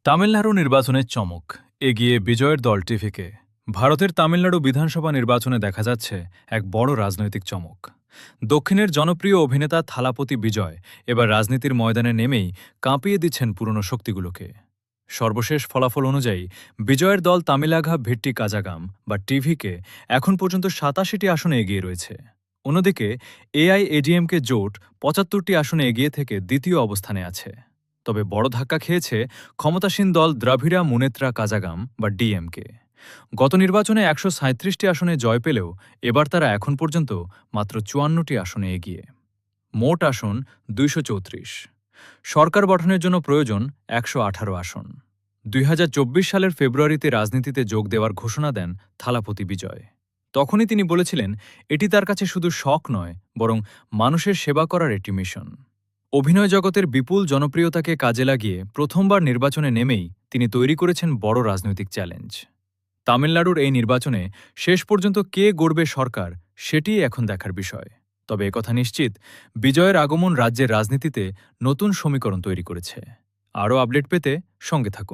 তামিলনাড়ু নির্বাচনের চমক এগিয়ে বিজয়ের দল টিভিকে। ভারতের তামিলনাড়ু বিধানসভা নির্বাচনে দেখা যাচ্ছে এক বড় রাজনৈতিক চমক। দক্ষিণের জনপ্রিয় অভিনেতা থালাপতি বিজয় এবার রাজনীতির ময়দানে নেমেই কাঁপিয়ে দিচ্ছেন পুরনো শক্তিগুলোকে। সর্বশেষ ফলাফল অনুযায়ী বিজয়ের দল তামিলাঘা ভিট্টি কাজাগাম বা টিভিকে এখন পর্যন্ত ৮৭টি আসনে এগিয়ে রয়েছে। অন্যদিকে এআইএডিএমকে জোট ৭৫টি আসনে এগিয়ে থেকে দ্বিতীয় অবস্থানে আছে। তবে বড় ধাক্কা খেয়েছে ক্ষমতাসীন দল দ্রাভিড়া মুনেত্রা কাজাগাম বা ডিএমকে। গত নির্বাচনে ১৩৭টি আসনে জয় পেলেও এবার তারা এখন পর্যন্ত মাত্র ৫৪টি আসনে এগিয়ে। মোট আসন ২৩৪। সরকার গঠনের জন্য প্রয়োজন ১১৮ আসন। ২০২৪ সালের ফেব্রুয়ারিতে রাজনীতিতে যোগ দেওয়ার ঘোষণা দেন থালাপতি বিজয়। তখনই তিনি বলেছিলেন, এটি তার কাছে শুধু শখ নয়, বরং মানুষের সেবা করার একটি মিশন। অভিনয় জগতের বিপুল জনপ্রিয়তাকে কাজে লাগিয়ে প্রথমবার নির্বাচনে নেমেই তিনি তৈরি করেছেন বড় রাজনৈতিক চ্যালেঞ্জ। তামিলনাড়ুর এই নির্বাচনে শেষ পর্যন্ত কে গড়বে সরকার, সেটিই এখন দেখার বিষয়। তবে একথা নিশ্চিত, বিজয়ের আগমন রাজ্যের রাজনীতিতে নতুন সমীকরণ তৈরি করেছে। আরও আপডেট পেতে সঙ্গে থাকুন।